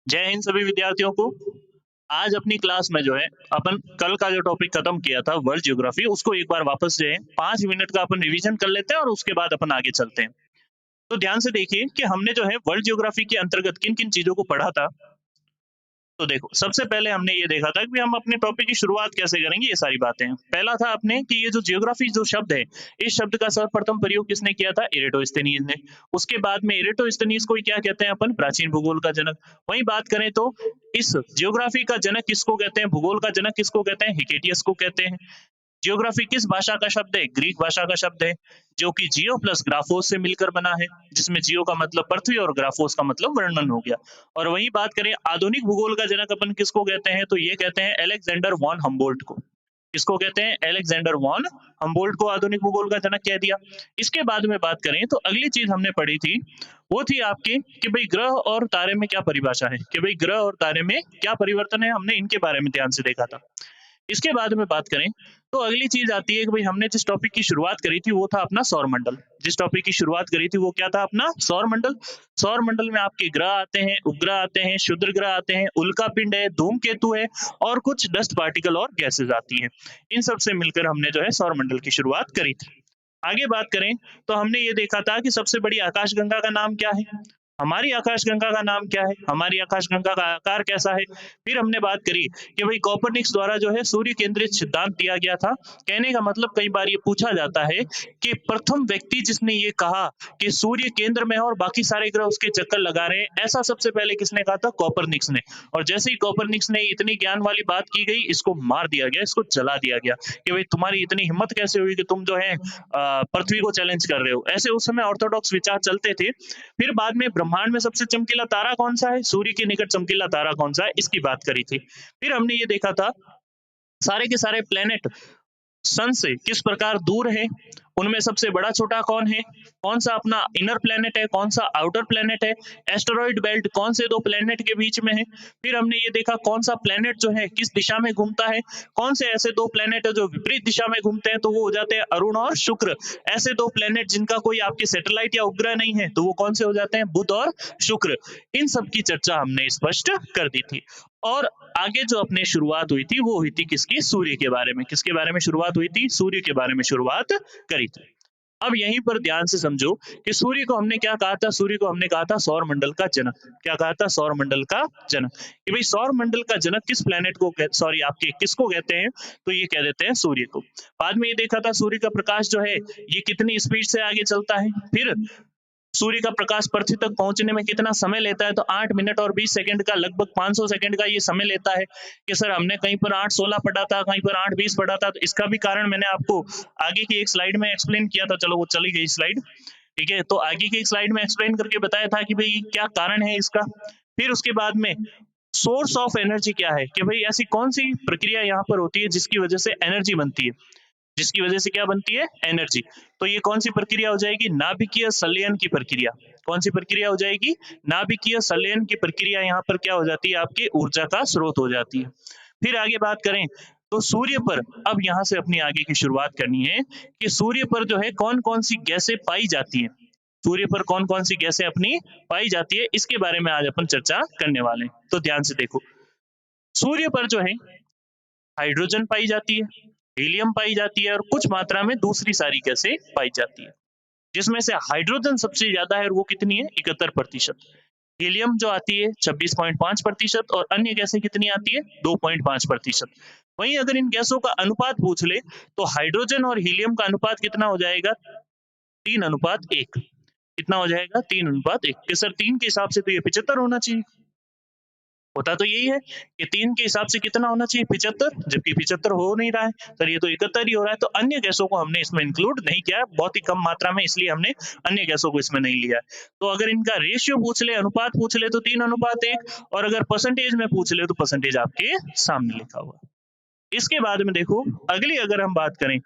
जय हिंद सभी विद्यार्थियों को। आज अपनी क्लास में जो है अपन कल का जो टॉपिक खत्म किया था वर्ल्ड ज्योग्राफी, उसको एक बार वापस जो है 5 मिनट का अपन रिवीजन कर लेते हैं और उसके बाद अपन आगे चलते हैं। तो ध्यान से देखिए कि हमने जो है वर्ल्ड ज्योग्राफी के अंतर्गत किन किन चीजों को पढ़ा था। तो देखो, सबसे पहले हमने ये देखा था कि हम अपने टॉपिक की शुरुआत कैसे करेंगे, ये सारी बातें। पहला था अपने कि ये जो जियोग्राफी जो शब्द है, इस शब्द का सर्वप्रथम प्रयोग किसने किया था? इरेटोस्थेनीज ने। उसके बाद में इरेटोस्थेनीज को ही क्या कहते हैं अपन? प्राचीन भूगोल का जनक। वहीं बात करें तो इस जियोग्राफी का जनक किसको कहते हैं? भूगोल का जनक किसको कहते हैं? हिकेटियस को कहते हैं। जियोग्राफी किस भाषा का शब्द है? ग्रीक भाषा का शब्द है, जो कि जियो प्लस ग्राफोस से मिलकर बना है, जिसमें जियो का मतलब पृथ्वी और ग्राफोस का मतलब वर्णन हो गया। और वही बात करें आधुनिक भूगोल का जनक अपन किसको कहते हैं? तो ये कहते हैं अलेक्जेंडर वॉन हम्बोल्ट को। किसको कहते हैं? अलेक्जेंडर वॉन हम्बोल्ट को आधुनिक भूगोल का जनक कह दिया। इसके बाद में बात करें तो अगली चीज हमने पढ़ी थी, वो थी आपकी कि भाई ग्रह और तारे में क्या परिभाषा है, कि भाई ग्रह और तारे में क्या परिवर्तन है, हमने इनके बारे में ध्यान से देखा था। इसके बाद में बात करें तो अगली चीज आती है कि भाई हमने जिस टॉपिक की शुरुआत करी थी वो था अपना सौर मंडल। जिस टॉपिक की शुरुआत करी थी वो क्या था? अपना सौर मंडल। सौर मंडल में आपके ग्रह आते हैं, उपग्रह आते हैं, क्षुद्र ग्रह आते हैं, उल्का पिंड है, धूमकेतु है और कुछ डस्ट पार्टिकल और गैसेज आती हैं। इन सब से मिलकर हमने जो है सौर मंडल की शुरुआत करी थी। आगे बात करें तो हमने ये देखा था कि सबसे बड़ी आकाशगंगा का नाम क्या है? हमारी आकाशगंगा का नाम क्या है? हमारी आकाशगंगा का आकार कैसा है? फिर हमने बात करी कि भाई कोपरनिकस द्वारा जो है सूर्य केंद्रित सिद्धांत दिया गया था। कहने का मतलब कई बार ये पूछा जाता है कि प्रथम व्यक्ति जिसने ये कहा कि सूर्य केंद्र में है और बाकी सारे ग्रह उसके चक्कर लगा रहे हैं, ऐसा सबसे पहले किसने कहा था? कोपरनिकस ने। और जैसे ही कोपरनिकस ने इतनी ज्ञान वाली बात की गई, इसको मार दिया गया, इसको जला दिया गया कि भाई तुम्हारी इतनी हिम्मत कैसे हुई कि तुम जो है पृथ्वी को चैलेंज कर रहे हो। ऐसे उस समय ऑर्थोडॉक्स विचार चलते थे। फिर बाद में ब्रह्मांड में सबसे चमकीला तारा कौन सा है, सूर्य के निकट चमकीला तारा कौन सा है, इसकी बात करी थी। फिर हमने ये देखा था सारे के सारे प्लेनेट सन से किस प्रकार दूर है, उनमें सबसे बड़ा छोटा कौन है, कौन सा अपना इनर प्लेनेट है, कौन सा आउटर प्लेनेट है, एस्टेरॉइड बेल्ट कौन से दो प्लेनेट के बीच में है। फिर हमने ये देखा कौन सा प्लेनेट जो है किस दिशा में घूमता है, कौन से ऐसे दो प्लेनेट है जो विपरीत दिशा में घूमते हैं, तो वो हो जाते हैं अरुण और शुक्र। ऐसे दो प्लेनेट जिनका कोई आपके सैटेलाइट या उपग्रह नहीं है, तो वो कौन से हो जाते हैं? बुध और शुक्र। इन सब की चर्चा हमने स्पष्ट कर दी थी। और आगे जो अपने शुरुआत हुई थी वो हुई थी किसकी? सूर्य के बारे में। किसके बारे में शुरुआत हुई थी? सूर्य के बारे में शुरुआत करी थी। अब यहीं पर ध्यान से समझो कि सूर्य को हमने क्या कहा था? सूर्य को हमने कहा था सौर मंडल का जनक। क्या कहा था? सौर मंडल का जनक। कि भाई सौर मंडल का जनक किस प्लेनेट को सॉरी आपके किसको कहते हैं? तो ये कह देते हैं सूर्य को। बाद में ये देखा था सूर्य का प्रकाश जो है ये कितनी स्पीड से आगे चलता है। फिर सूर्य का प्रकाश पृथ्वी तक पहुंचने में कितना समय लेता है? तो 8 मिनट और 20 सेकंड का, लगभग 500 सेकंड का ये समय लेता है। कि सर हमने कहीं पर 8:16 पढ़ा था, कहीं पर 8:20 पढ़ा था, तो इसका भी कारण मैंने आपको आगे की एक स्लाइड में एक्सप्लेन किया था। चलो वो चली गई स्लाइड, ठीक है। तो आगे की एक स्लाइड में एक्सप्लेन करके बताया था कि भाई क्या कारण है इसका। फिर उसके बाद में सोर्स ऑफ एनर्जी क्या है, कि भाई ऐसी कौन सी प्रक्रिया यहाँ पर होती है जिसकी वजह से एनर्जी बनती है, जिसकी वजह से क्या बनती है? एनर्जी। तो ये कौन सी प्रक्रिया हो जाएगी? नाभिकीय संलयन की प्रक्रिया। कौन सी प्रक्रिया हो जाएगी? नाभिकीय संलयन की प्रक्रिया। यहाँ पर क्या हो जाती है? आपकी ऊर्जा का स्रोत हो जाती है। फिर आगे बात करें तो सूर्य पर, अब यहाँ से अपनी आगे की शुरुआत करनी है कि सूर्य पर जो है कौन कौन सी गैसें पाई जाती है। सूर्य पर कौन कौन सी गैसें अपनी पाई जाती है, इसके बारे में आज अपन चर्चा करने वाले हैं। तो ध्यान से देखो, सूर्य पर जो है हाइड्रोजन पाई जाती है, हीलियम पाई जाती है और कुछ मात्रा में दूसरी सारी गैसें पाई जाती है। जिसमें से हाइड्रोजन सबसे ज्यादा है और वो कितनी है? 71%। हीलियम जो आती है 26.5% और अन्य गैसें कितनी आती है? 2.5%। वहीं अगर इन गैसों का अनुपात पूछ ले तो हाइड्रोजन और हीलियम का अनुपात कितना हो जाएगा? 3:1। कितना हो जाएगा? 3:1। कि सर 3 के हिसाब से तो ये 75 होना चाहिए। होता तो यही है कि 3 के हिसाब से कितना होना चाहिए? 75, जबकि 75 हो नहीं रहा है। सर ये तो 71 ही हो रहा है। तो अन्य गैसों को हमने इसमें इंक्लूड नहीं किया है, बहुत ही कम मात्रा में, इसलिए हमने अन्य गैसों को इसमें नहीं लिया है। तो अगर इनका रेशियो पूछ ले, अनुपात पूछ ले, तो 3:1, और अगर परसेंटेज में पूछ ले तो परसेंटेज आपके सामने लिखा हुआ। इसके बाद में देखो, अगली अगर हम बात करें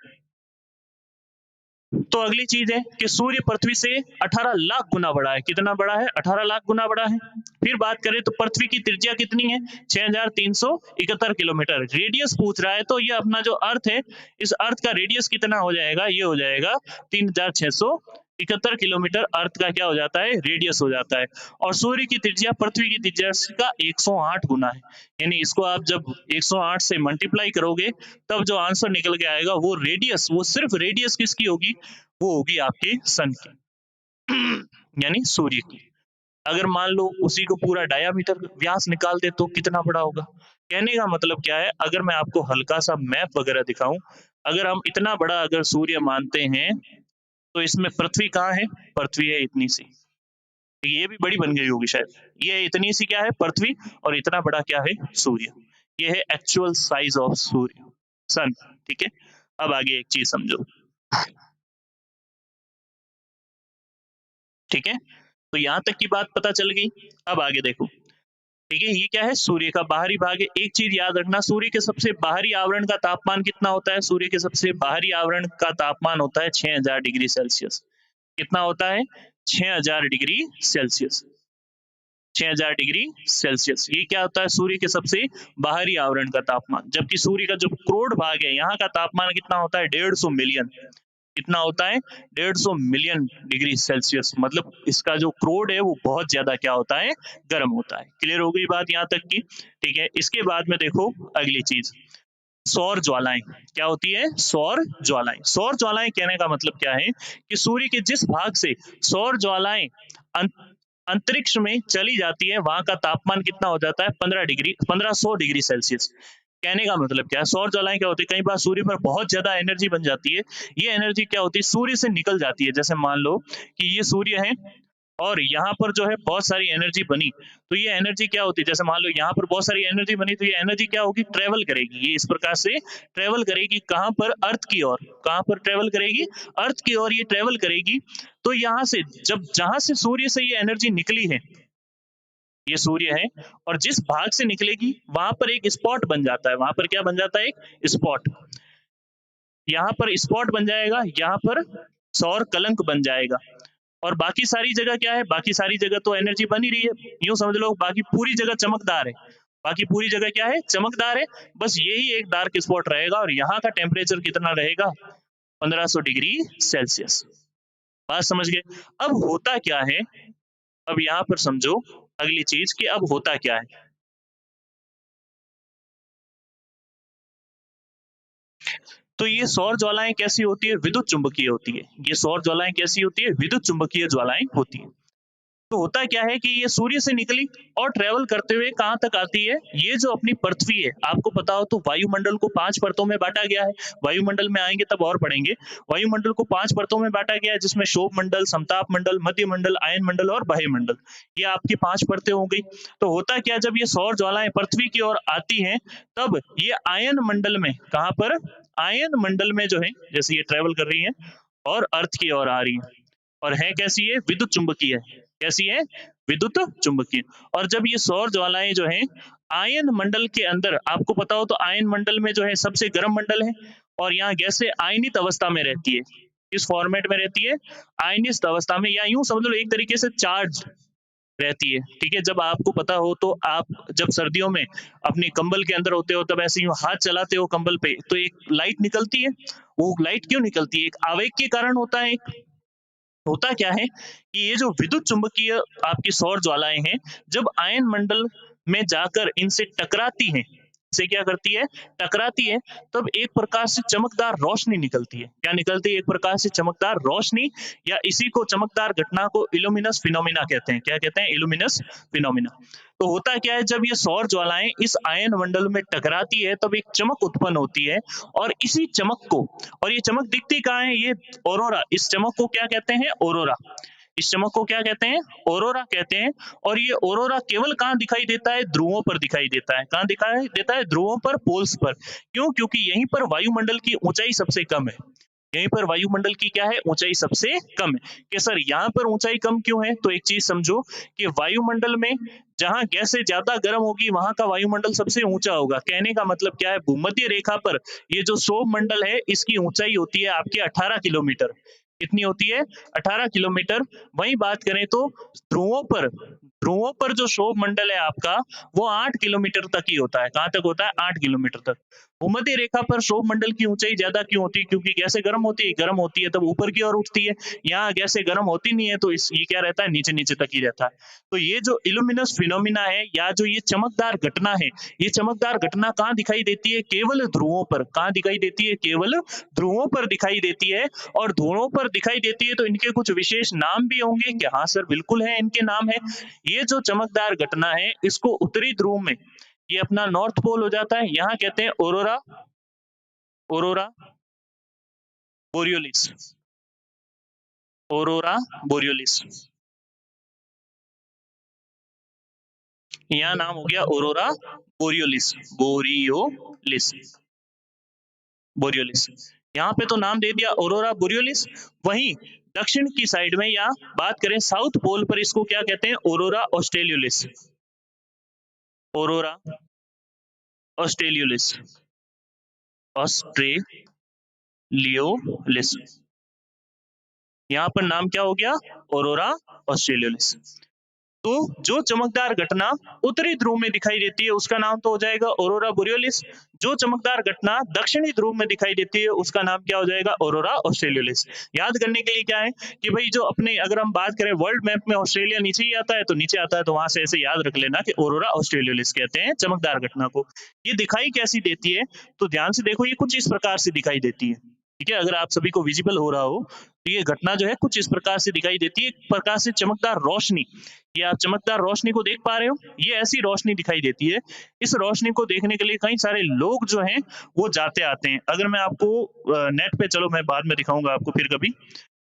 तो अगली चीज है कि सूर्य पृथ्वी से 18 लाख गुना बड़ा है। कितना बड़ा है? 18 लाख गुना बड़ा है। फिर बात करें तो पृथ्वी की त्रिज्या कितनी है? 6371 किलोमीटर। रेडियस पूछ रहा है तो ये अपना जो अर्थ है, इस अर्थ का रेडियस कितना हो जाएगा? ये हो जाएगा 3600 71 किलोमीटर अर्थ का क्या हो जाता है, रेडियस हो जाता है। और सूर्य की त्रिज्या पृथ्वी की त्रिज्या का 108 गुना है। यानी इसको आप जब 108 से मल्टीप्लाई करोगे तब जो आंसर निकल के आएगा वो रेडियस, वो सिर्फ रेडियस किसकी होगी, वो होगी आपके सन की यानी सूर्य की। अगर मान लो उसी को पूरा डायामीटर व्यास निकाल दे तो कितना बड़ा होगा। कहने का मतलब क्या है, अगर मैं आपको हल्का सा मैप वगैरह दिखाऊं, अगर हम इतना बड़ा अगर सूर्य मानते हैं तो इसमें पृथ्वी कहाँ है, पृथ्वी है इतनी सी, ये भी बड़ी बन गई होगी शायद, ये इतनी सी क्या है पृथ्वी, और इतना बड़ा क्या है सूर्य। ये है एक्चुअल साइज ऑफ सूर्य, सन। ठीक है, अब आगे एक चीज समझो। ठीक है, तो यहाँ तक की बात पता चल गई। अब आगे देखो। ठीक है, ये क्या है, सूर्य का बाहरी भाग है। एक चीज याद रखना, सूर्य के सबसे बाहरी आवरण का तापमान कितना होता है, सूर्य के सबसे बाहरी आवरण का तापमान होता है 6000 डिग्री सेल्सियस। कितना होता है, 6000 डिग्री सेल्सियस। 6000 डिग्री सेल्सियस, ये क्या होता है, सूर्य के सबसे बाहरी आवरण का तापमान। जबकि सूर्य का जो क्रोड भाग है, यहाँ का तापमान कितना होता है, 150 मिलियन। कितना होता है, 150 मिलियन डिग्री सेल्सियस। मतलब इसका जो क्रोड है वो बहुत ज्यादा क्या होता है, गर्म होता है। क्लियर हो गई बात यहाँ तक की। ठीक है, इसके बाद में देखो अगली चीज, सौर ज्वालाएं। क्या होती है, सौर ज्वालाएं। सौर ज्वालाएं कहने का मतलब क्या है कि सूर्य के जिस भाग से सौर ज्वालाएं अंतरिक्ष में चली जाती है, वहां का तापमान कितना हो जाता है, 1500 डिग्री सेल्सियस। कहने का मतलब क्या है, सौर ज्वालाएं क्या होती है, कई बार सूर्य पर बहुत ज्यादा एनर्जी बन जाती है। ये एनर्जी क्या होती है, सूर्य से निकल जाती है। जैसे मान लो कि ये सूर्य है और यहाँ पर जो है बहुत सारी एनर्जी बनी, तो ये एनर्जी क्या होती है, जैसे मान लो यहाँ पर बहुत सारी एनर्जी बनी, तो ये एनर्जी क्या होगी, ट्रेवल करेगी। ये इस प्रकार से ट्रेवल करेगी कहाँ पर, अर्थ की ओर। कहाँ पर ट्रेवल करेगी, अर्थ की ओर ये ट्रेवल करेगी। तो यहाँ से जब, जहां से सूर्य से ये एनर्जी निकली है, ये सूर्य है, और जिस भाग से निकलेगी वहां पर एक स्पॉट बन जाता है। वहां पर क्या बन जाता है, एक स्पॉट। यहाँ पर स्पॉट बन जाएगा, यहाँ पर सौर कलंक बन जाएगा। और बाकी सारी जगह क्या है, बाकी सारी जगह तो एनर्जी बन ही रही है, यूं समझ लो बाकी पूरी जगह चमकदार है। बाकी पूरी जगह क्या है, चमकदार है। बस यही एक डार्क स्पॉट रहेगा, और यहाँ का टेम्परेचर कितना रहेगा, 1500 डिग्री सेल्सियस। बात समझ गए। अब होता क्या है, अब यहाँ पर समझो अगली चीज कि अब होता क्या है। तो ये सौर ज्वालाएं कैसी होती है, विद्युत चुंबकीय होती है। ये सौर ज्वालाएं कैसी होती है, विद्युत चुंबकीय ज्वालाएं होती है। तो होता क्या है कि ये सूर्य से निकली और ट्रेवल करते हुए कहां तक आती है, ये जो अपनी पृथ्वी है, आपको पता हो तो वायुमंडल को 5 परतों में बांटा गया है। वायुमंडल में आएंगे तब और पढ़ेंगे। वायुमंडल को 5 परतों में बांटा गया है, जिसमें शोभ मंडल, समताप मंडल, मध्य मंडल, आयन मंडल और बाह्य मंडल। ये आपकी 5 परतें हो गई। तो होता क्या, जब ये सौर ज्वालाएं पृथ्वी की ओर आती हैं, तब ये आयन मंडल में, कहां पर, आयन मंडल में जो है, जैसे ये ट्रेवल कर रही है और अर्थ की ओर आ रही है, और है कैसी है, विद्युत चुंबकीय है। कैसी है, विद्युत चुंबकीय। और जब ये सौर ज्वालाएं जो है आयन मंडल के अंदर, आपको पता हो तो आयन मंडल में जो है सबसे गर्म मंडल है, और यहाँ गैसें आयनित अवस्था में रहती है। किस फॉर्मेट में रहती है, आयनित अवस्था में, या यूं समझ लो एक तरीके से चार्ज रहती है। ठीक है, जब आपको पता हो तो आप जब सर्दियों में अपने कंबल के अंदर होते हो, तब ऐसे यूं हाथ चलाते हो कंबल पे, तो एक लाइट निकलती है। वो लाइट क्यों निकलती है, एक आवेग के कारण होता है। होता क्या है कि ये जो विद्युत चुंबकीय आपकी सौर ज्वालाएं हैं, जब आयन मंडल में जाकर इनसे टकराती हैं, से क्या करती है, टकराती है, तब एक प्रकार से चमकदार रोशनी निकलती है। क्या निकलती है, एक प्रकार से चमकदार रोशनी, या इसी को चमकदार घटना को इल्यूमिनस फिनोमिना कहते हैं। क्या कहते हैं, इल्यूमिनस फिनोमिना। तो होता क्या है, जब ये सौर ज्वालाएं इस आयन मंडल में टकराती है, तब एक चमक उत्पन्न होती है। और इसी चमक को, और ये चमक दिखती कहाँ है, ये ऑरोरा, इस चमक को क्या कहते हैं, ऑरोरा। इस चमक को क्या कहते हैं, ऑरोरा कहते हैं। और ये ऑरोरा केवल कहाँ दिखाई देता है, ध्रुवों पर दिखाई देता है। कहाँ दिखाई देता है, ध्रुवों पर, पोल्स पर। क्यों, क्योंकि यहीं पर वायुमंडल की ऊंचाई सबसे कम है। यहीं पर वायुमंडल की क्या है, ऊंचाई सबसे कम है। कि सर यहाँ पर ऊंचाई कम क्यों है, तो एक चीज समझो कि वायुमंडल में जहां गैसें ज्यादा गर्म होगी, वहां का वायुमंडल सबसे ऊंचा होगा। कहने का मतलब क्या है, भूमध्य रेखा पर ये जो क्षोभ मंडल है, इसकी ऊंचाई होती है आपके 18 किलोमीटर। कितनी होती है 18 किलोमीटर। वहीं बात करें तो ध्रुवों पर जो क्षोभ मंडल है आपका वो 8 किलोमीटर तक ही होता है। कहाँ तक होता है? 8 किलोमीटर तक। भूमध्य रेखा पर क्षोभ मंडल की ऊंचाई ज्यादा क्यों होती है? क्योंकि गैसें गर्म होती है तब ऊपर की ओर उठती है। यहाँ गैसें गर्म होती नहीं है तो इस ये क्या रहता है? नीचे नीचे तक ही रहता है। तो ये जो इल्यूमिनस फिनोमिना है या जो ये चमकदार घटना है, ये चमकदार घटना कहाँ दिखाई देती है? केवल ध्रुवों पर। कहाँ दिखाई देती है? केवल ध्रुवों पर दिखाई देती है। और ध्रुवों पर दिखाई देती है तो इनके कुछ विशेष नाम भी होंगे क्या? हाँ सर, बिल्कुल है, इनके नाम है। ये जो चमकदार घटना है इसको उत्तरी ध्रुव में, ये अपना नॉर्थ पोल हो जाता है, यहाँ कहते हैं ओरोरा ओरोरा बोरियोलिस। ओरोरा बोरियोलिस, यहाँ नाम हो गया ओरोरा बोरियोलिस। बोरियोलिस बोरियोलिस, यहाँ पे तो नाम दे दिया ओरोरा बोरियोलिस। वहीं दक्षिण की साइड में या बात करें साउथ पोल पर इसको क्या कहते हैं? ओरोरा ऑस्ट्रेलियोलिस। ओरोरा ऑस्ट्रेलियोलिस ऑस्ट्रेलियोलिस, यहाँ पर नाम क्या हो गया? ओरोरा ऑस्ट्रेलियोलिस। तो जो चमकदार घटना उत्तरी ध्रुव में दिखाई देती है उसका नाम तो हो जाएगा ओरोरा बोरियोलिस। जो चमकदार घटना दक्षिणी ध्रुव में दिखाई देती है उसका नाम क्या हो जाएगा? ओरोरा ऑस्ट्रेलियोलिस। याद करने के लिए क्या है कि भाई जो अपने अगर हम बात करें वर्ल्ड मैप में ऑस्ट्रेलिया नीचे ही आता है तो नीचे आता है, तो वहां से ऐसे याद रख लेना कि ओरोरा ऑस्ट्रेलियोलिस कहते हैं चमकदार घटना को। ये दिखाई कैसी देती है? तो ध्यान से देखो, ये कुछ इस प्रकार से दिखाई देती है। ठीक है, अगर आप सभी को विजिबल हो रहा हो तो ये घटना जो है कुछ इस प्रकार से दिखाई देती है। एक प्रकार से चमकदार रोशनी, ये आप चमकदार रोशनी को देख पा रहे हो, ये ऐसी रोशनी दिखाई देती है। इस रोशनी को देखने के लिए कई सारे लोग जो हैं वो जाते आते हैं। अगर मैं आपको नेट पे, चलो मैं बाद में दिखाऊंगा आपको फिर कभी,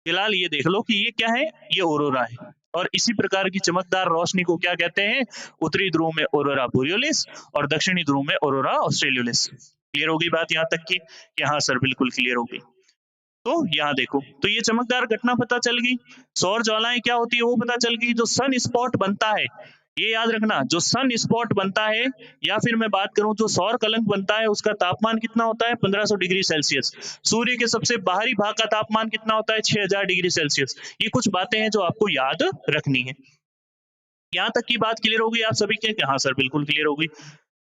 फिलहाल ये देख लो कि ये क्या है? ये ओरोरा है। और इसी प्रकार की चमकदार रोशनी को क्या कहते हैं? उत्तरी ध्रुव में ओरोरा बोरियोलिस और दक्षिणी ध्रुव में ओरोरा ऑस्ट्रेलियोलिस। क्लियर होगी बात यहाँ तक की? हाँ सर, बिल्कुल क्लियर होगी। तो यहाँ देखो, तो ये चमकदार घटना पता चल गई। सौर ज्वालाएं क्या होती है वो पता चल गई। जो सन स्पॉट बनता है, ये याद रखना, जो सन स्पॉट बनता है या फिर मैं बात करूं जो सौर कलंक बनता है उसका तापमान कितना होता है? 1500 डिग्री सेल्सियस। सूर्य के सबसे बाहरी भाग का तापमान कितना होता है? 6000 डिग्री सेल्सियस। ये कुछ बातें हैं जो आपको याद रखनी है। यहाँ तक की बात क्लियर होगी आप सभी के? हाँ सर, बिल्कुल क्लियर होगी।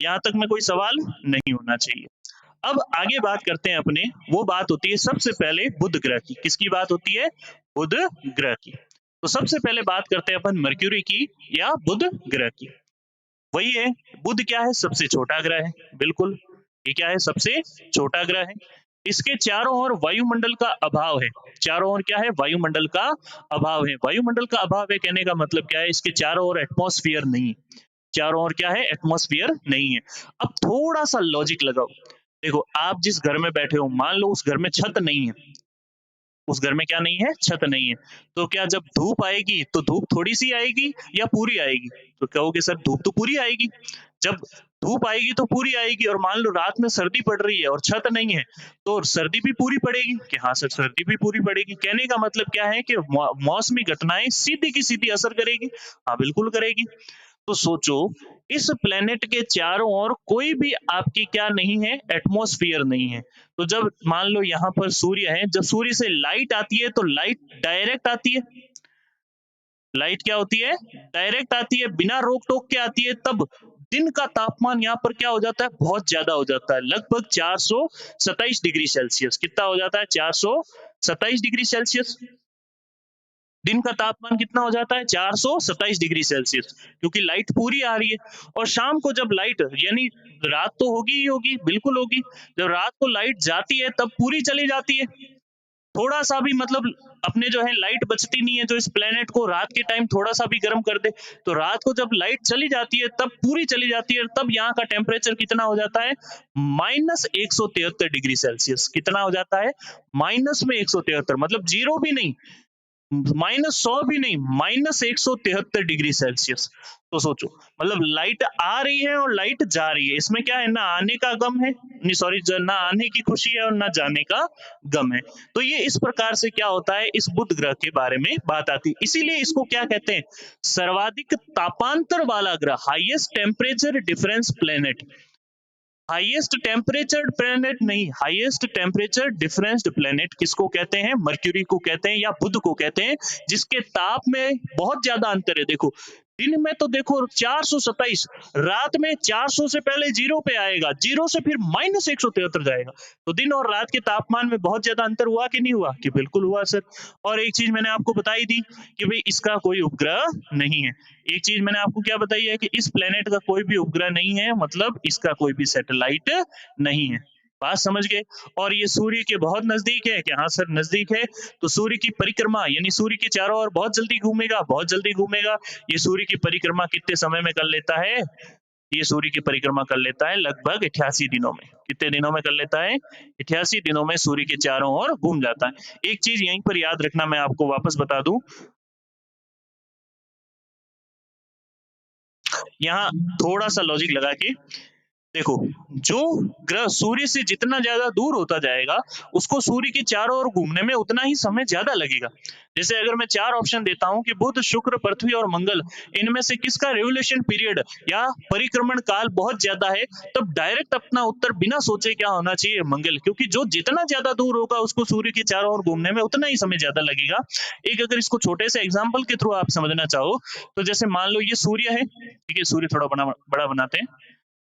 यहाँ तक में कोई सवाल नहीं होना चाहिए। अब आगे बात करते हैं अपने, वो बात होती है सबसे पहले बुध ग्रह की। किसकी बात होती है? बुध ग्रह की। तो सबसे पहले बात करते हैं अपन मर्क्यूरी की या बुध ग्रह की। वही है, बुध क्या है? सबसे छोटा ग्रह है, बिल्कुल। ये क्या है? सबसे छोटा ग्रह है। इसके चारों ओर वायुमंडल का अभाव है। चारों ओर क्या है? वायुमंडल का अभाव है। वायुमंडल का अभाव है कहने का मतलब क्या है? इसके चारों ओर एटमॉस्फेयर नहीं है। चारों ओर क्या है? एटमॉस्फेयर नहीं है। अब थोड़ा सा लॉजिक लगाओ। देखो, आप जिस घर में बैठे हो, मान लो उस घर में छत नहीं है। उस घर में क्या नहीं है? छत नहीं है। तो क्या जब धूप आएगी तो धूप थोड़ी सी आएगी या पूरी आएगी? तो कहोगे सर धूप तो पूरी आएगी। जब धूप आएगी तो पूरी आएगी, और मान लो रात में सर्दी पड़ रही है और छत नहीं है तो सर्दी भी पूरी पड़ेगी। कि हाँ सर, सर्दी भी पूरी पड़ेगी। कहने का मतलब क्या है कि मौसमी घटनाएं सीधी की सीधी असर करेगी। हाँ बिल्कुल करेगी। तो सोचो, इस प्लेनेट के चारों ओर कोई भी आपकी क्या नहीं है? एटमॉस्फेयर नहीं है। तो जब मान लो यहाँ पर सूर्य है, जब सूर्य से लाइट आती है तो लाइट डायरेक्ट आती है। लाइट क्या होती है? डायरेक्ट आती है, बिना रोक टोक के आती है। तब दिन का तापमान यहाँ पर क्या हो जाता है? बहुत ज्यादा हो जाता है, लगभग 427 डिग्री सेल्सियस। कितना हो जाता है? 427 डिग्री सेल्सियस। दिन का तापमान कितना हो जाता है? 427 डिग्री सेल्सियस, क्योंकि लाइट पूरी आ रही है। और शाम को जब लाइट, यानी रात तो होगी ही होगी, बिल्कुल होगी। जब रात को लाइट जाती है तब पूरी चली जाती है। थोड़ा सा भी मतलब अपने जो है लाइट बचती नहीं है जो इस प्लेनेट को रात के टाइम थोड़ा सा भी गर्म कर दे। तो रात को जब लाइट चली जाती है तब पूरी चली जाती है, तब यहाँ का टेम्परेचर कितना हो जाता है? -173 डिग्री सेल्सियस। कितना हो जाता है? माइनस में 173, मतलब जीरो भी नहीं, -100 भी नहीं, -173 डिग्री सेल्सियस। तो सोचो, मतलब लाइट आ रही है और लाइट जा रही है, इसमें क्या है? ना आने का गम है, नहीं सॉरी, ना आने की खुशी है और ना जाने का गम है। तो ये इस प्रकार से क्या होता है, इस बुध ग्रह के बारे में बात आती है। इसीलिए इसको क्या कहते हैं? सर्वाधिक तापांतर वाला ग्रह, highest temperature difference planet. Highest temperature planet नहीं, हाईएस्ट टेम्परेचर डिफरेंस प्लेनेट किसको कहते हैं? मर्क्यूरी को कहते हैं या बुध को कहते हैं, जिसके ताप में बहुत ज्यादा अंतर है। देखो दिन में तो देखो 427, रात में 400 से पहले जीरो पे आएगा, जीरो से फिर -173 जाएगा। तो दिन और रात के तापमान में बहुत ज्यादा अंतर हुआ कि नहीं हुआ? कि बिल्कुल हुआ सर। और एक चीज मैंने आपको बताई दी कि भाई इसका कोई उपग्रह नहीं है। एक चीज मैंने आपको क्या बताई है कि इस प्लेनेट का कोई भी उपग्रह नहीं है, मतलब इसका कोई भी सैटेलाइट नहीं है। बात समझ गए? और ये सूर्य के बहुत नजदीक है कि हाँ सर नजदीक है। तो सूर्य की परिक्रमा यानी सूर्य के चारों ओर बहुत जल्दी घूमेगा, बहुत जल्दी घूमेगा। ये सूर्य की परिक्रमा कितने समय में कर लेता है? ये सूर्य की परिक्रमा कर लेता है लगभग 88 दिनों में। कितने दिनों में कर लेता है? 88 दिनों में सूर्य के चारों ओर घूम जाता है। एक चीज यहीं पर याद रखना, मैं आपको वापस बता दूं, यहाँ थोड़ा सा लॉजिक लगा के देखो, जो ग्रह सूर्य से जितना ज्यादा दूर होता जाएगा, उसको सूर्य के चारों ओर घूमने में उतना ही समय ज्यादा लगेगा। जैसे अगर मैं 4 ऑप्शन देता हूं कि बुध, शुक्र, पृथ्वी और मंगल, इनमें से किसका रिवोल्यूशन पीरियड या परिक्रमण काल बहुत ज्यादा है, तब डायरेक्ट अपना उत्तर बिना सोचे क्या होना चाहिए? मंगल। क्योंकि जो जितना ज्यादा दूर होगा उसको सूर्य के चारों ओर घूमने में उतना ही समय ज्यादा लगेगा। एक अगर इसको छोटे से एग्जाम्पल के थ्रू आप समझना चाहो, तो जैसे मान लो ये सूर्य है, ठीक है, सूर्य थोड़ा बड़ा बनाते हैं।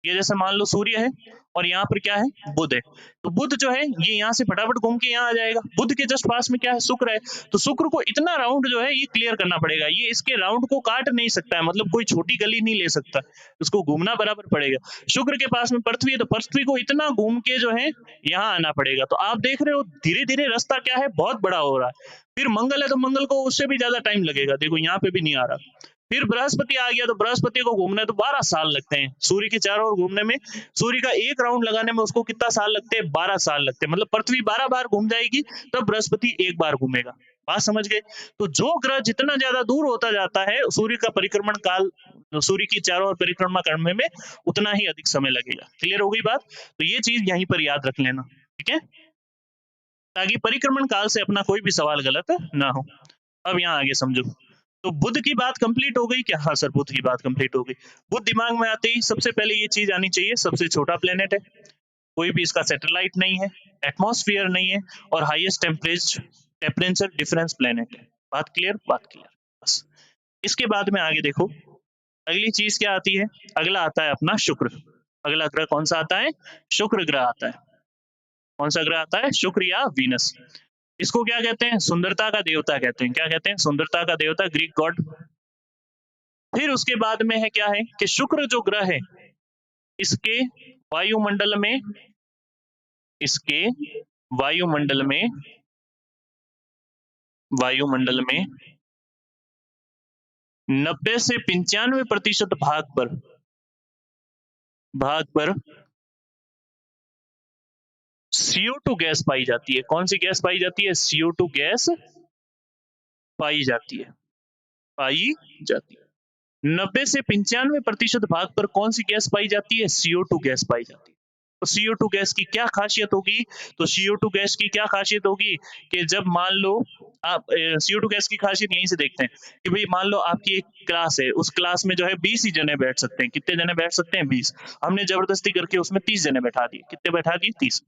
ये जैसे मान लो सूर्य है और यहाँ पर क्या है? बुध है। तो बुध जो है ये यहाँ से फटाफट घूम के यहाँ आ जाएगा। बुध के जस्ट पास में क्या है? शुक्र है। तो शुक्र को इतना राउंड जो है ये क्लियर करना पड़ेगा, ये इसके राउंड को काट नहीं सकता है, मतलब कोई छोटी गली नहीं ले सकता, उसको घूमना बराबर पड़ेगा। शुक्र के पास में पृथ्वी है, तो पृथ्वी को इतना घूम के जो है यहाँ आना पड़ेगा। तो आप देख रहे हो धीरे धीरे रास्ता क्या है? बहुत बड़ा हो रहा है। फिर मंगल है, तो मंगल को उससे भी ज्यादा टाइम लगेगा। देखो यहाँ पे भी नहीं आ रहा। फिर बृहस्पति आ गया, तो बृहस्पति को घूमने तो 12 साल लगते हैं। सूर्य के चारों ओर घूमने में, सूर्य का एक राउंड लगाने में उसको कितना साल लगते हैं? 12 साल लगते हैं। मतलब पृथ्वी 12 बार घूम जाएगी, तब बृहस्पति एक बार घूमेगा। बात समझ गए? तो जो ग्रह जितना ज्यादा दूर होता जाता है, सूर्य का परिक्रमण काल, सूर्य की चारों ओर परिक्रमा करने में उतना ही अधिक समय लगेगा। क्लियर हो गई बात? तो ये चीज यहीं पर याद रख लेना, ठीक है, ताकि परिक्रमण काल से अपना कोई भी सवाल गलत ना हो। अब यहाँ आगे समझो। तो बुध की बात कंप्लीट हो गई क्या? हाँ सर बुध की बात कंप्लीट हो गई। बुध दिमाग में आते ही सबसे पहले ये चीज आनी चाहिए, सबसे छोटा प्लेनेट है, कोई भी इसका सैटेलाइट नहीं है, एटमॉस्फेयर नहीं है, और highest temperature temperature difference planet है। बात क्लियर? बात क्लियर। बस इसके बाद में आगे देखो, अगली चीज क्या आती है? अगला आता है अपना शुक्र। अगला ग्रह कौन सा आता है? शुक्र ग्रह आता है। कौन सा ग्रह आता है? शुक्र या वीनस। इसको क्या कहते हैं? सुंदरता का देवता कहते हैं। क्या कहते हैं? सुंदरता का देवता, ग्रीक गॉड। फिर उसके बाद में है क्या है कि शुक्र जो ग्रह है, इसके वायुमंडल में, इसके वायुमंडल में, वायुमंडल में 90 से 95% भाग पर CO2 गैस पाई जाती है। कौन सी गैस पाई जाती है? CO2 गैस पाई जाती है, पाई जाती है। 90 से 95% भाग पर कौन सी गैस पाई जाती है? CO2 गैस पाई जाती है। तो CO2 गैस की क्या खासियत होगी? तो CO2 गैस की क्या खासियत होगी कि जब मान लो आप CO2 गैस की खासियत यहीं से देखते हैं कि भाई मान लो आपकी एक क्लास है, उस क्लास में जो है 20 ही जने बैठ सकते हैं। कितने जने बैठ सकते हैं? 20। हमने जबरदस्ती करके उसमें 30 जने बैठा दिए। कितने बैठा दिए? 30।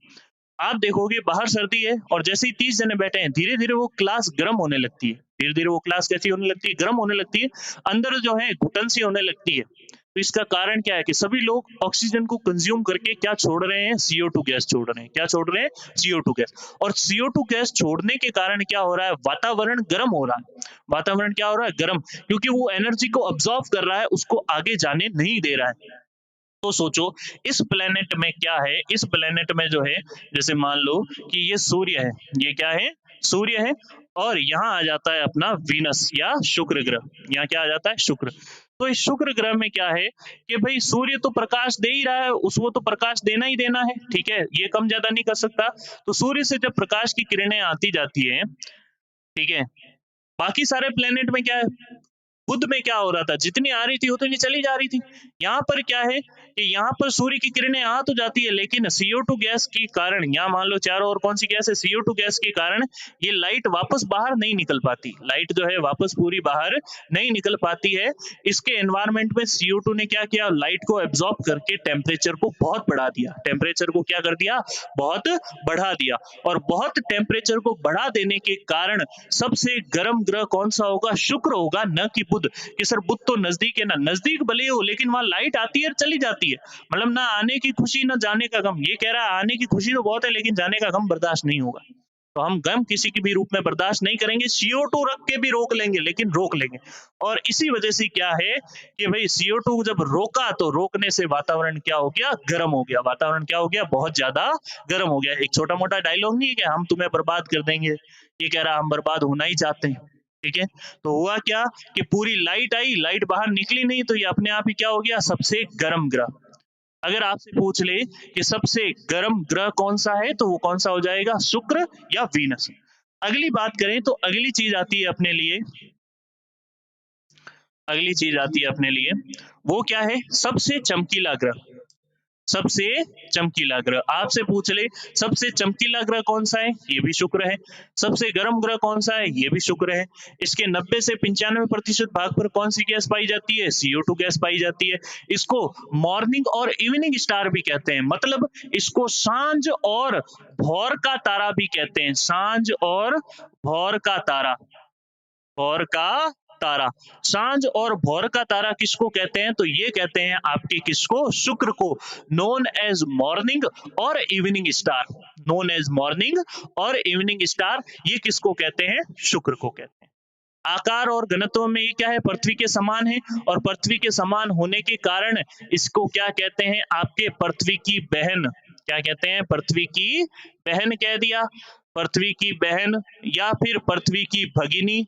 आप देखोगे बाहर सर्दी है और जैसे ही 30 जने बैठे हैं, धीरे धीरे वो क्लास गर्म होने लगती है। धीरे धीरे वो क्लास कैसी होने लगती है? गर्म होने लगती है। अंदर जो है घुटन सी होने लगती है। तो इसका कारण क्या है कि सभी लोग ऑक्सीजन को कंज्यूम करके क्या छोड़ रहे हैं? CO2 गैस छोड़ रहे हैं। क्या छोड़ रहे हैं? CO2 gas. और CO2 गैस छोड़ने के कारण क्या हो रहा है? वातावरण गर्म हो रहा है। वातावरण क्या हो रहा है? गर्म। क्योंकि वो एनर्जी को अब्सॉर्ब कर रहा है, उसको आगे जाने नहीं दे रहा है। तो सोचो इस प्लेनेट में क्या है? इस प्लेनेट में जो है, जैसे मान लो कि ये सूर्य है, ये क्या है? सूर्य है। और यहाँ आ जाता है अपना वीनस या शुक्र ग्रह। यहाँ क्या आ जाता है? शुक्र। तो इस शुक्र ग्रह में क्या है कि भाई सूर्य तो प्रकाश दे ही रहा है, उसको तो प्रकाश देना ही देना है, ठीक है, ये कम ज्यादा नहीं कर सकता। तो सूर्य से जब प्रकाश की किरणें आती जाती है, ठीक है, बाकी सारे प्लेनेट में क्या है? बुध में क्या हो रहा था, जितनी आ रही थी उतनी चली जा रही थी। यहाँ पर क्या है कि यहाँ पर सूर्य की किरणें आ तो जाती है, लेकिन CO2 गैस के कारण, यहाँ मान लो चारों ओर कौन सी गैस है, CO2 गैस के कारण ये लाइट वापस बाहर नहीं निकल पाती, लाइट जो है वापस पूरी बाहर नहीं निकल पाती है। इसके एनवायरमेंट में CO2 ने क्या किया, लाइट को एब्जॉर्ब करके टेम्परेचर को बहुत बढ़ा दिया, टेम्परेचर को क्या कर दिया, बहुत बढ़ा दिया। और बहुत टेम्परेचर को बढ़ा देने के कारण सबसे गर्म ग्रह कौन सा होगा, शुक्र होगा, न कि बुध। कि सर बुध तो नजदीक है ना, नजदीक भले हो लेकिन वहां लाइट आती है और चली जाती है, मतलब ना आने की खुशी ना जाने का गम। ये कह रहा है आने की खुशी तो बहुत है लेकिन जाने का गम बर्दाश्त नहीं होगा। तो हम गम किसी के भी रूप में बर्दाश्त नहीं करेंगे, CO2 रख के भी रोक लेंगे, लेकिन रोक लेंगे। और इसी वजह से क्या है कि भाई CO2 जब रोका तो रोकने से वातावरण क्या हो गया, गर्म हो गया, वातावरण क्या हो गया, बहुत ज्यादा गर्म हो गया। एक छोटा मोटा डायलॉग नहीं है कि हम तुम्हें बर्बाद कर देंगे, ये कह रहा हम बर्बाद होना ही चाहते हैं। ठीक है, तो हुआ क्या कि पूरी लाइट आई, लाइट बाहर निकली नहीं, तो ये अपने आप ही क्या हो गया, सबसे गर्म ग्रह। अगर आपसे पूछ ले कि सबसे गर्म ग्रह कौन सा है, तो वो कौन सा हो जाएगा, शुक्र या वीनस। अगली बात करें तो अगली चीज आती है अपने लिए, अगली चीज आती है अपने लिए, वो क्या है, सबसे चमकीला ग्रह। सबसे चमकीला ग्रह आपसे पूछ ले, सबसे चमकीला ग्रह कौन सा है, ये भी शुक्र है। सबसे गर्म ग्रह कौन सा है, ये भी शुक्र है। इसके 90 से 95% भाग पर कौन सी गैस पाई जाती है, CO2 गैस पाई जाती है। इसको मॉर्निंग और इवनिंग स्टार भी कहते हैं, मतलब इसको सांझ और भौर का तारा भी कहते हैं, सांझ और भौर का तारा, भौर का तारा। सांझ और भौर का तारा किसको कहते हैं, तो ये कहते हैं आपके किसको, शुक्र को। नोन एज मॉर्निंग और evening star, known as morning और इवनिंग स्टार, ये किसको कहते हैं, शुक्र को कहते हैं। आकार और घनत्व में ये क्या है, पृथ्वी के समान है, और पृथ्वी के समान होने के कारण इसको क्या कहते हैं, आपके पृथ्वी की बहन। क्या कहते हैं, पृथ्वी की बहन कह दिया, पृथ्वी की बहन या फिर पृथ्वी की भगिनी।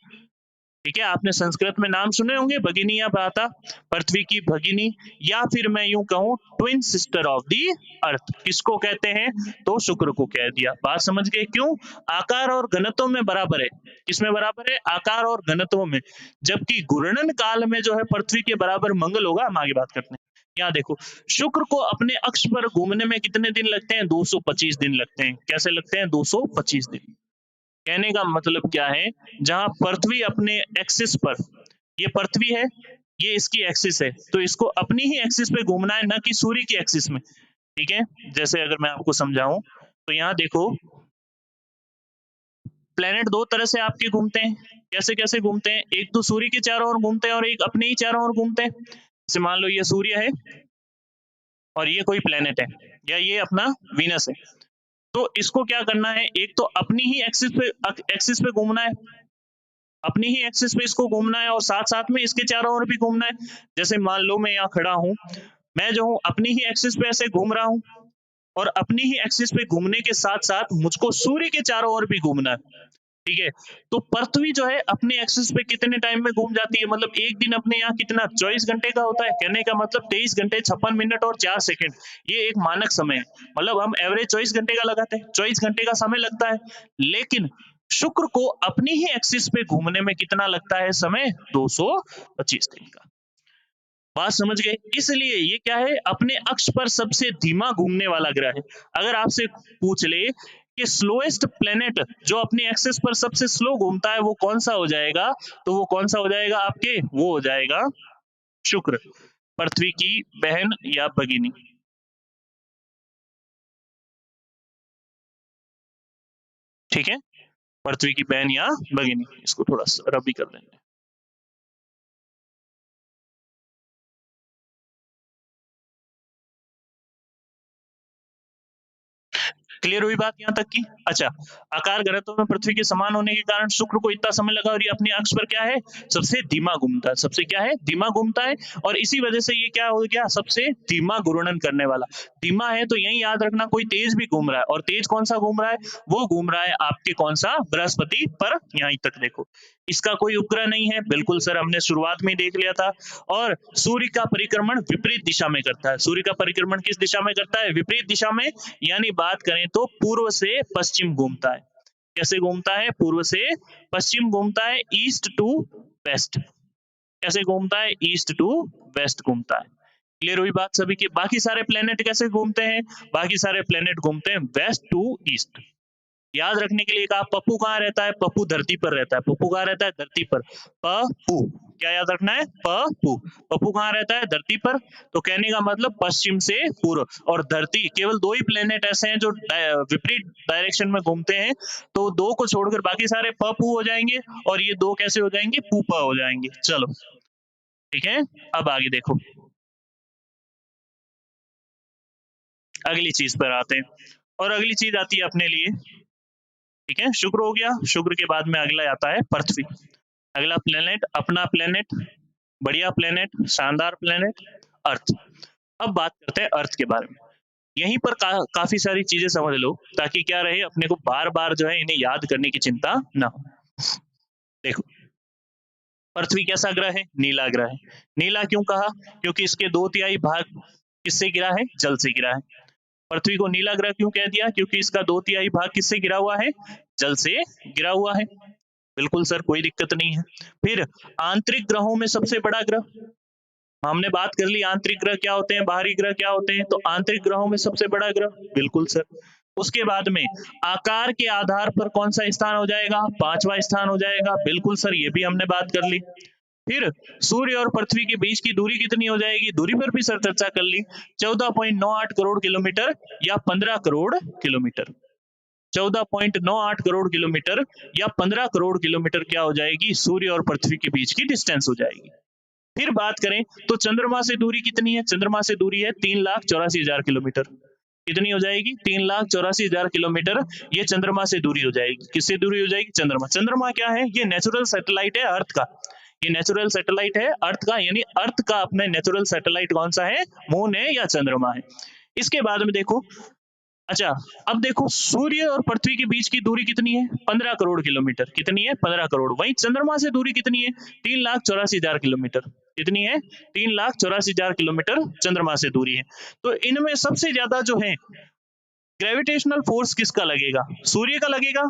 ठीक है, आपने संस्कृत में नाम सुने होंगे, भगिनी या भ्राता, पृथ्वी की भगिनी, या फिर मैं यूं कहूं ट्विन सिस्टर ऑफ दी अर्थ, किसको कहते हैं, तो शुक्र को कह दिया। बात समझ गए, क्यों, आकार और घनत्व में बराबर है, किसमें बराबर है, आकार और घनत्व में। जबकि घूर्णन काल में जो है पृथ्वी के बराबर मंगल होगा, हम आगे बात करते हैं। यहाँ देखो, शुक्र को अपने अक्ष पर घूमने में कितने दिन लगते हैं, 225 दिन लगते हैं। कैसे लगते हैं, 225 दिन। कहने का मतलब क्या है, जहां पृथ्वी अपने एक्सिस पर, ये पृथ्वी है, ये इसकी एक्सिस है, तो इसको अपनी ही एक्सिस पे घूमना है, ना कि सूर्य की एक्सिस में। ठीक है, जैसे अगर मैं आपको समझाऊं तो यहाँ देखो, प्लेनेट दो तरह से आपके घूमते हैं। कैसे कैसे घूमते हैं, एक तो सूर्य के चारों ओर घूमते हैं और एक अपने ही चारों ओर घूमते हैं। जैसे मान लो ये सूर्य है और ये कोई प्लेनेट है, या ये अपना वीनस है। तो इसको क्या करना है, एक तो अपनी ही एक्सिस पे घूमना है, अपनी ही एक्सिस पे इसको घूमना है, और साथ साथ में इसके चारों ओर भी घूमना है। जैसे मान लो मैं यहाँ खड़ा हूँ, मैं जो हूँ अपनी ही एक्सिस पे ऐसे घूम रहा हूँ, और अपनी ही एक्सिस पे घूमने के साथ साथ मुझको सूर्य के चारों ओर भी घूमना है। ठीक है, तो पृथ्वी जो है अपने एक्सिस पे कितने टाइम में घूम जाती है, मतलब एक दिन अपने यहाँ कितना 24 घंटे का होता है, कहने का मतलब 23 घंटे 56 मिनट और 4 सेकंड, ये एक मानक समय है। मतलब हम एवरेज 24 घंटे का लगाते हैं, 24 घंटे का समय लगता है। लेकिन शुक्र को अपनी ही एक्सिस पे घूमने में कितना लगता है समय, 225 दिन का। बात समझ गए, इसलिए ये क्या है, अपने अक्ष पर सबसे धीमा घूमने वाला ग्रह है। अगर आपसे पूछ ले कि स्लोएस्ट प्लेनेट जो अपनी एक्सिस पर सबसे स्लो घूमता है वो कौन सा हो जाएगा, तो वो कौन सा हो जाएगा आपके, वो हो जाएगा शुक्र, पृथ्वी की बहन या भगिनी। ठीक है, पृथ्वी की बहन या भगिनी, इसको थोड़ा सा रबी कर देंगे। क्लियर हुई बात यहाँ तक की। अच्छा, आकार घनत्व में पृथ्वी के समान होने के कारण शुक्र को इतना समय लगा, और ये अपने अक्ष पर क्या है, सबसे धीमा घूमता है, सबसे क्या है, धीमा घूमता है। और इसी वजह से ये क्या हो गया, सबसे धीमा घूर्णन करने वाला। धीमा है तो यही याद रखना, कोई तेज भी घूम रहा है, और तेज कौन सा घूम रहा है, वो घूम रहा है आपके कौन सा, बृहस्पति पर। यहीं तक देखो, इसका कोई उपग्रह नहीं है, बिल्कुल सर हमने शुरुआत में देख लिया था। और सूर्य का परिक्रमण विपरीत दिशा में करता है, सूर्य का परिक्रमण किस दिशा में करता है, विपरीत दिशा में। यानी बात करें तो पूर्व से पश्चिम घूमता है। कैसे घूमता है, पूर्व से पश्चिम घूमता है, ईस्ट टू वेस्ट। कैसे घूमता है, ईस्ट टू वेस्ट घूमता है। क्लियर हुई बात सभी की। बाकी सारे प्लेनेट कैसे घूमते हैं, बाकी सारे प्लेनेट घूमते हैं वेस्ट टू ईस्ट। याद रखने के लिए कहा, पप्पू कहाँ रहता है, पप्पू धरती पर रहता है। पप्पू कहाँ रहता है, धरती पर। पप्पू, क्या याद रखना है, पप्पू। पप्पू कहाँ रहता है, धरती पर। तो कहने का मतलब पश्चिम से पूर्व। और धरती, केवल दो ही प्लेनेट ऐसे हैं जो विपरीत डायरेक्शन में घूमते हैं, तो दो को छोड़कर बाकी सारे पप्पू हो जाएंगे, और ये दो कैसे हो जाएंगे, पूपा हो जाएंगे। चलो ठीक है, अब आगे देखो, अगली चीज पर आते हैं। और अगली चीज आती है अपने लिए, ठीक है, शुक्र हो गया, शुक्र के बाद में अगला आता है पृथ्वी। अगला प्लेनेट, अपना प्लेनेट, बढ़िया प्लेनेट, शानदार प्लेनेट, अर्थ। अब बात करते हैं अर्थ के बारे में। यहीं पर काफी सारी चीजें समझ लो, ताकि क्या रहे, अपने को बार बार जो है इन्हें याद करने की चिंता ना हो। देखो, पृथ्वी कैसा ग्रह है, नीला ग्रह है। नीला क्यों कहा, क्योंकि इसके 2/3 भाग किससे गिरा है, जल से गिरा है। पृथ्वी को नीला ग्रह क्यों कह दिया, क्योंकि इसका 2/3 भाग किससे गिरा हुआ है, जल से गिरा हुआ है। बिल्कुल सर, कोई दिक्कत नहीं है। फिर आंतरिक ग्रहों में सबसे बड़ा ग्रह, हमने बात कर ली आंतरिक ग्रह क्या होते हैं, बाहरी ग्रह क्या होते हैं, तो आंतरिक ग्रहों में सबसे बड़ा ग्रह, बिल्कुल सर। उसके बाद में आकार के आधार पर कौन सा स्थान हो जाएगा, 5वां स्थान हो जाएगा, बिल्कुल सर, ये भी हमने बात कर ली। फिर सूर्य और पृथ्वी के बीच की दूरी कितनी हो जाएगी, दूरी पर भी सर चर्चा कर ली, 14.98 करोड़ किलोमीटर या 15 करोड़ किलोमीटर। 14.98 करोड़ किलोमीटर या 15 करोड़ किलोमीटर क्या हो जाएगी, सूर्य और पृथ्वी के बीच की डिस्टेंस हो जाएगी। फिर बात करें तो चंद्रमा से दूरी कितनी है, चंद्रमा से दूरी है 3,84,000 किलोमीटर। कितनी हो जाएगी, 3,84,000 किलोमीटर, ये चंद्रमा से दूरी हो जाएगी। किससे दूरी हो जाएगी, चंद्रमा। चंद्रमा क्या है, ये नेचुरल सैटेलाइट है अर्थ का। ये नेचुरल सैटेलाइट है अर्थ का, यानी अर्थ का अपने नेचुरल सैटेलाइट कौन सा है, मून है या चंद्रमा है। इसके बाद में देखो, अच्छा, अब देखो सूर्य और पृथ्वी के बीच की दूरी कितनी है, 15 करोड़ किलोमीटर। कितनी है, 15 करोड़। वहीं चंद्रमा से दूरी कितनी है, 3,84,000 किलोमीटर। कितनी है, 3,84,000 किलोमीटर चंद्रमा से दूरी है। तो इनमें सबसे ज्यादा जो है ग्रेविटेशनल फोर्स किसका लगेगा, सूर्य का लगेगा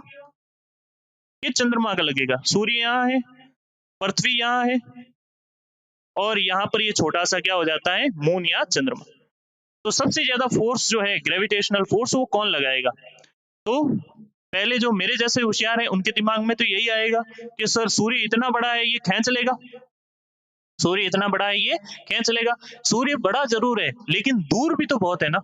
कि चंद्रमा का लगेगा। सूर्य यहाँ है, पृथ्वी यहाँ है, और यहाँ पर ये छोटा सा क्या हो जाता है, मून या चंद्रमा। तो सबसे ज्यादा फोर्स जो है ग्रेविटेशनल फोर्स, वो कौन लगाएगा। तो पहले जो मेरे जैसे होशियार है उनके दिमाग में तो यही आएगा कि सर सूर्य इतना बड़ा है, ये खींच लेगा। सूर्य इतना बड़ा है, ये खींच लेगा। सूर्य बड़ा जरूर है, लेकिन दूर भी तो बहुत है ना।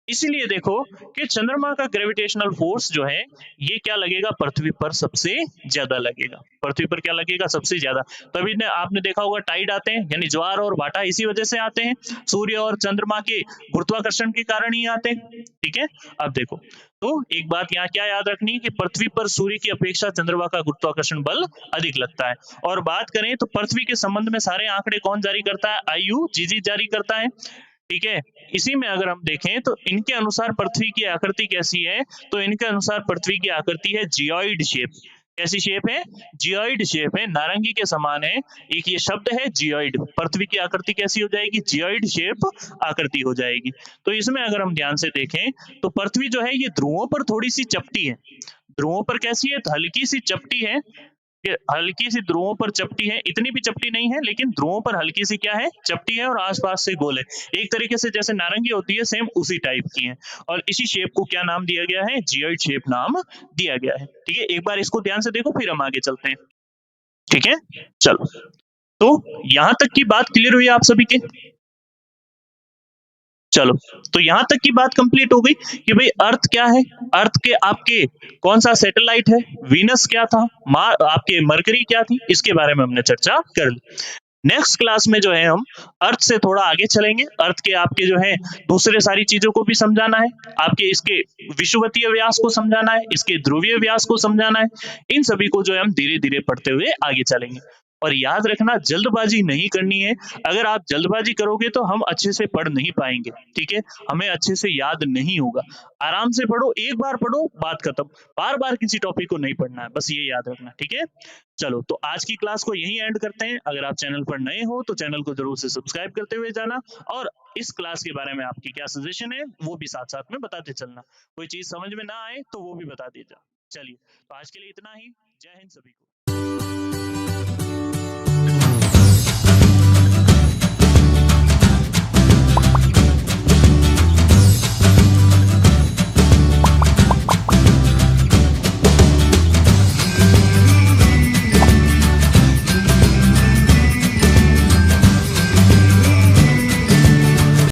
इसीलिए देखो कि चंद्रमा का ग्रेविटेशनल फोर्स जो है, ये क्या लगेगा, पृथ्वी पर सबसे ज्यादा लगेगा। पृथ्वी पर क्या लगेगा, सबसे ज्यादा। तभी ने आपने देखा होगा टाइड आते हैं, यानी ज्वार और भाटा इसी वजह से आते हैं, सूर्य और चंद्रमा के गुरुत्वाकर्षण के कारण ही आते हैं। ठीक है, अब देखो, तो एक बात यहाँ क्या याद रखनी है कि पृथ्वी पर सूर्य की अपेक्षा चंद्रमा का गुरुत्वाकर्षण बल अधिक लगता है। और बात करें तो पृथ्वी के संबंध में सारे आंकड़े कौन जारी करता है, IUCC जारी करता है। ठीक है, इसी में अगर हम देखें तो इनके अनुसार पृथ्वी की आकृति कैसी है, तो इनके अनुसार पृथ्वी की आकृति है जियोइड शेप। कैसी शेप है, जियोइड शेप है, नारंगी के समान है। एक ये शब्द है जियोइड, पृथ्वी की आकृति कैसी हो जाएगी, जियोइड शेप आकृति हो जाएगी। तो इसमें अगर हम ध्यान से देखें तो पृथ्वी जो है ये ध्रुवों पर थोड़ी सी चपटी है। ध्रुवों पर कैसी है, हल्की सी चपटी है, ये हल्की सी ध्रुवों पर चपटी है, इतनी भी चपटी नहीं है, लेकिन ध्रुवों पर हल्की सी क्या है, चपटी है, और आसपास से गोल है। एक तरीके से जैसे नारंगी होती है, सेम उसी टाइप की है। और इसी शेप को क्या नाम दिया गया है, जियोइड शेप नाम दिया गया है। ठीक है, एक बार इसको ध्यान से देखो, फिर हम आगे चलते हैं। ठीक है, चलो, तो यहां तक की बात क्लियर हुई आप सभी के। चलो, तो यहां तक की बात कंप्लीट हो गई कि भाई अर्थ क्या है, अर्थ के आपके कौन सा सैटेलाइट है, वीनस क्या था, आपके मरकरी क्या थी, इसके बारे में हमने चर्चा कर ली। नेक्स्ट क्लास में जो है हम अर्थ से थोड़ा आगे चलेंगे, अर्थ के आपके जो है दूसरे सारी चीजों को भी समझाना है, आपके इसके विषुवतीय व्यास को समझाना है, इसके ध्रुवीय व्यास को समझाना है। इन सभी को जो है हम धीरे धीरे पढ़ते हुए आगे चलेंगे। और याद रखना, जल्दबाजी नहीं करनी है। अगर आप जल्दबाजी करोगे तो हम अच्छे से पढ़ नहीं पाएंगे। ठीक है, हमें अच्छे से याद नहीं होगा। आराम से पढ़ो, एक बार पढ़ो, बात खत्म। बार बार किसी टॉपिक को नहीं पढ़ना है, बस ये याद रखना। ठीक है, चलो, तो आज की क्लास को यहीं एंड करते हैं। अगर आप चैनल पर नए हो तो चैनल को जरूर से सब्सक्राइब करते हुए जाना, और इस क्लास के बारे में आपकी क्या सजेशन है वो भी साथ साथ में बताते चलना। कोई चीज समझ में ना आए तो वो भी बता दीजिए। चलिए, तो आज के लिए इतना ही। जय हिंद सभी को।